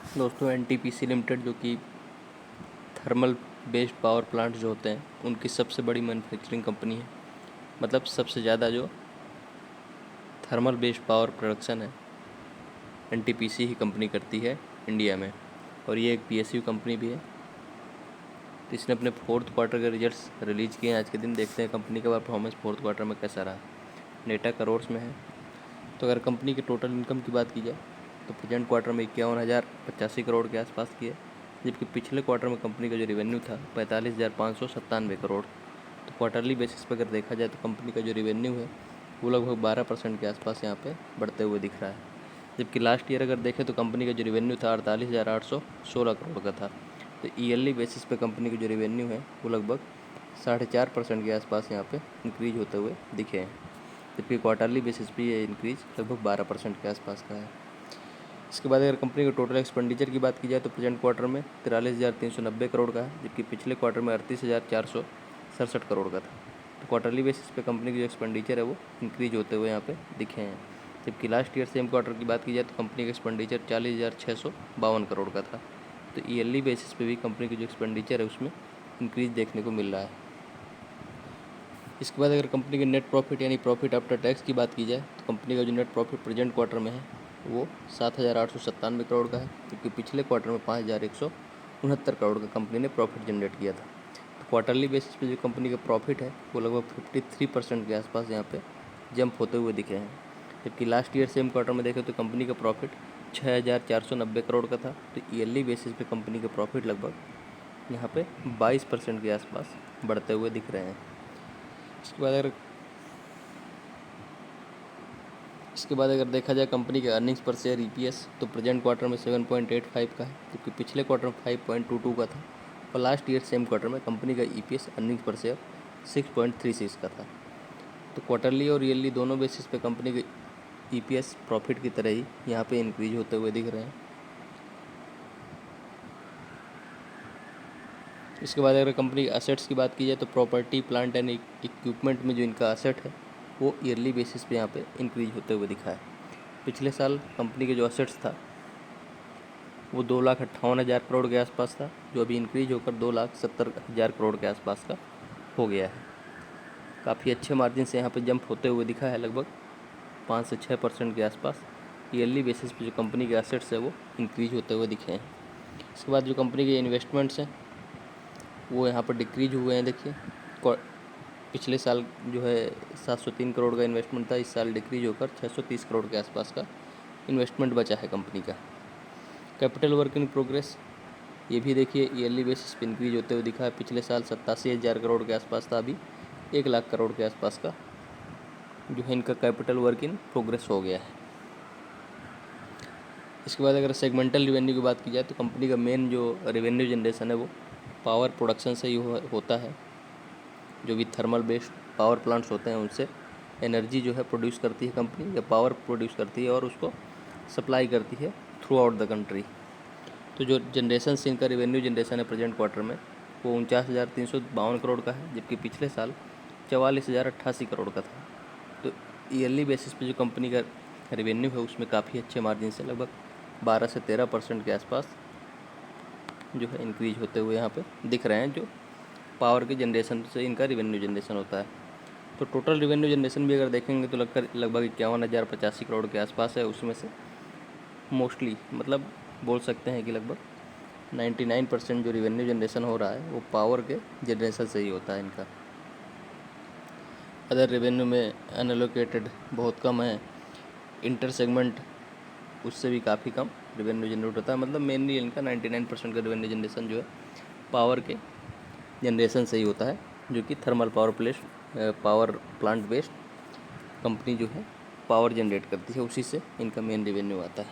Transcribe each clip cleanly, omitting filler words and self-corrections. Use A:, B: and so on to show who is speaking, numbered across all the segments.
A: दोस्तों NTPC limited जो कि थर्मल बेस्ड पावर प्लांट जो होते हैं उनकी सबसे बड़ी मैन्युफैक्चरिंग कंपनी है। मतलब सबसे ज़्यादा जो थर्मल बेस्ड पावर प्रोडक्शन है एनटीपीसी ही कंपनी करती है इंडिया में, और ये एक पीएसयू कंपनी भी है। तो इसने अपने फोर्थ क्वार्टर के रिजल्ट्स रिलीज़ किए हैं। आज के दिन देखते हैं कंपनी का परफॉर्मेंस फोर्थ क्वार्टर में कैसा रहा। डेटा करोड़्स में है। तो अगर कंपनी के टोटल इनकम की बात की जाए तो प्रेजेंट क्वार्टर में 51,085 करोड़ के आसपास की है, जबकि पिछले क्वार्टर में कंपनी का जो रेवेन्यू था 45,597 करोड़। तो क्वार्टरली बेसिस पर अगर देखा जाए तो कंपनी का जो रेवेन्यू है वो लगभग 12% के आसपास यहाँ पे बढ़ते हुए दिख रहा है। जबकि लास्ट ईयर अगर देखें तो कंपनी का जो रेवेन्यू था 48,816 करोड़ का था। तो ईयरली बेसिस पे कंपनी का जो रेवेन्यू है वो लगभग 4.5% के आसपास यहाँ पे इंक्रीज होते हुए दिखे हैं, जबकि क्वार्टरली बेसिस पे ये इंक्रीज लगभग 12% के आसपास का है। इसके बाद अगर कंपनी के टोटल एक्सपेंडिचर की बात की जाए तो प्रेजेंट क्वार्टर में 43,390 करोड़ का है, जबकि पिछले क्वार्टर में 38,467 करोड़ का था। तो क्वार्टरली बेसिस पे कंपनी की जो एक्सपेंडिचर है वो इंक्रीज होते हुए यहाँ पे दिखे हैं। जबकि लास्ट ईयर सेम क्वार्टर की बात की जाए तो कंपनी का एक्सपेंडिचर 40,652 करोड़ का था। तो ईयरली बेसिस पे भी कंपनी की जो एक्सपेंडिचर है उसमें इंक्रीज देखने को मिल रहा है। इसके बाद अगर कंपनी के नेट प्रॉफिट यानी प्रॉफिट आफ्टर टैक्स की बात की जाए तो कंपनी का जो नेट प्रॉफिट प्रेजेंट क्वार्टर में है वो 7,897 करोड़ का है, क्योंकि पिछले क्वार्टर में 5,169 करोड़ का कंपनी ने प्रॉफिट जनरेट किया था। तो क्वार्टरली बेसिस पे जो कंपनी का प्रॉफिट है वो लगभग 53% के आसपास यहाँ पे जंप होते हुए दिखे हैं। जबकि लास्ट ईयर सेम क्वार्टर में देखें तो कंपनी का प्रॉफिट 6,490 करोड़ का था। तो ईयरली बेसिस पे कंपनी का प्रॉफिट लगभग यहाँ पे 22% के आसपास बढ़ते हुए दिख रहे हैं। इसके बाद अगर देखा जाए कंपनी के अर्निंग्स पर शेयर ईपीएस तो प्रेजेंट क्वार्टर में 7.85 का है, जबकि पिछले क्वार्टर में 5.22 का था, और लास्ट ईयर सेम क्वार्टर में कंपनी का ईपीएस अर्निंग्स पर शेयर 6.36 का था। तो क्वार्टरली और ईयरली दोनों बेसिस पे कंपनी के ईपीएस प्रॉफिट की तरह ही यहाँ पे इंक्रीज होते हुए दिख रहे हैं। इसके बाद अगर कंपनी के असेट्स की बात की जाए तो प्रॉपर्टी प्लांट एंड इक्विपमेंट में जो इनका असेट है वो ईयरली बेसिस पे यहाँ पे इंक्रीज होते हुए दिखा है। पिछले साल कंपनी के जो असेट्स था वो 2,58,000 करोड़ के आसपास था, जो अभी इंक्रीज होकर 2,70,000 करोड़ के आसपास का हो गया है। काफ़ी अच्छे मार्जिन से यहाँ पे जंप होते हुए दिखा है, लगभग 5 से 6% के आसपास ईयरली बेसिस पे जो कंपनी के असेट्स है वो इंक्रीज होते हुए दिखे हैं। इसके बाद जो कंपनी के इन्वेस्टमेंट्स हैं वो यहाँ पर डिक्रीज हुए हैं। देखिए पिछले साल जो है 703 करोड़ का इन्वेस्टमेंट था, इस साल डिक्रीज होकर 630 करोड़ के आसपास का इन्वेस्टमेंट बचा है कंपनी का। कैपिटल वर्क इन प्रोग्रेस ये भी देखिए ईयरली बेसिस पे इंक्रीज होते हुए दिखा है। पिछले साल 87,000 करोड़ के आसपास था, अभी 1,00,000 करोड़ के आसपास का जो है इनका कैपिटल वर्क इन प्रोग्रेस हो गया है। इसके बाद अगर सेगमेंटल रेवेन्यू की बात की जाए तो कंपनी का मेन जो रेवेन्यू जनरेशन है वो पावर प्रोडक्शन से ही होता है। जो भी थर्मल बेस्ड पावर प्लांट्स होते हैं उनसे एनर्जी जो है प्रोड्यूस करती है कंपनी, या पावर प्रोड्यूस करती है और उसको सप्लाई करती है थ्रू आउट द कंट्री। तो जो जनरेशन से इनका रेवेन्यू जनरेशन है प्रेजेंट क्वार्टर में वो 49,352 करोड़ का है, जबकि पिछले साल 44,088 करोड़ का था। तो ईयरली बेसिस पे जो कंपनी का रेवेन्यू है उसमें काफ़ी अच्छे मार्जिन से लगभग 12 से 13% के आसपास जो है इंक्रीज होते हुए यहाँ पे दिख रहे हैं, जो पावर के जनरेशन से इनका रेवेन्यू जनरेशन होता है। तो टोटल रेवेन्यू जनरेशन भी अगर देखेंगे तो लगभग 51,085 करोड़ के आसपास है। उसमें से मोस्टली मतलब बोल सकते हैं कि लगभग 99% जो रेवेन्यू जनरेशन हो रहा है वो पावर के जनरेशन से ही होता है इनका। अदर रेवेन्यू में अनएलोकेटेड बहुत कम है, इंटर सेगमेंट उससे भी काफ़ी कम रेवेन्यू जनरेट होता है। मतलब मेनली इनका 99% का रेवेन्यू जनरेशन जो है पावर के जनरेशन से ही होता है, जो कि thermal power plant based company जो है पावर जनरेट करती है, उसी से इनका मेन रेवेन्यू आता है।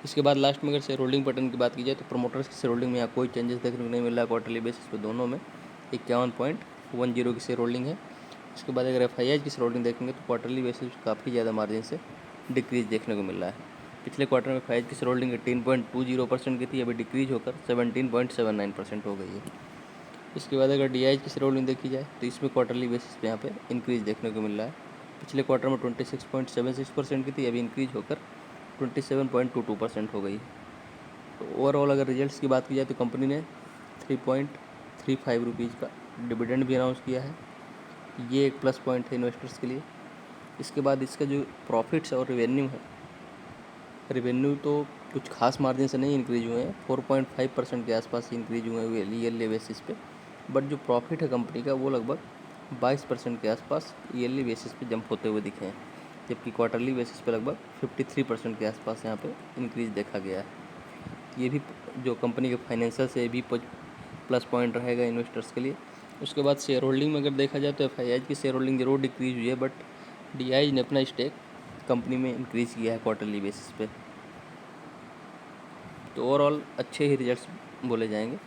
A: इसके बाद लास्ट में अगर शेयर होल्डिंग पैटर्न की बात की जाए तो प्रोमोटर्स की शेयर होल्डिंग में यहाँ कोई चेंजेस देखने को नहीं मिल रहा है। क्वार्टरली बेसिस पे दोनों में 51.10 की शेयर होल्डिंग है। इसके बाद अगर एफआईआई की शेयर होल्डिंग देखेंगे तो क्वार्टरली बेसिस पे काफ़ी ज़्यादा मार्जिन से डिक्रीज देखने को मिल रहा है। पिछले क्वार्टर में एफआईआई की शेयर होल्डिंग 18.20% की थी, अभी डिक्रीज होकर 17.79% हो गई है। इसके बाद अगर डीआईएच की शेयर होल्डिंग देखी जाए तो इसमें क्वार्टरली बेसिस पे यहाँ पे इंक्रीज देखने को मिल रहा है। पिछले क्वार्टर में 26.76% की थी, अभी इंक्रीज होकर 27.22% हो गई। तो ओवरऑल अगर रिजल्ट्स की बात की जाए तो कंपनी ने 3.35 रुपीज़ का डिविडेंड भी अनाउंस किया है। ये एक प्लस पॉइंट है इन्वेस्टर्स के लिए। इसके बाद इसका जो प्रॉफिट्स और रेवेन्यू तो कुछ खास मार्जिन से नहीं इंक्रीज हुए हैं, 4.5% के आसपास इंक्रीज हुए हैं ईयरली बेसिस पे। बट जो प्रॉफिट है कंपनी का वो लगभग 22% के आसपास ईयरली बेसिस पे जंप होते हुए दिखे हैं, जबकि क्वार्टरली बेसिस पे लगभग 53% के आसपास यहाँ पे इंक्रीज देखा गया है। ये भी जो कंपनी के फाइनेंशियल से भी प्लस पॉइंट रहेगा इन्वेस्टर्स के लिए। उसके बाद शेयर होल्डिंग में अगर देखा जाए तो एफआईआई की शेयर होल्डिंग जरूर डिक्रीज हुई है, बट डीआईज ने अपना स्टेक कंपनी में इंक्रीज़ किया है क्वार्टरली बेसिस पे। तो ओवरऑल अच्छे ही रिजल्ट्स बोले जाएंगे।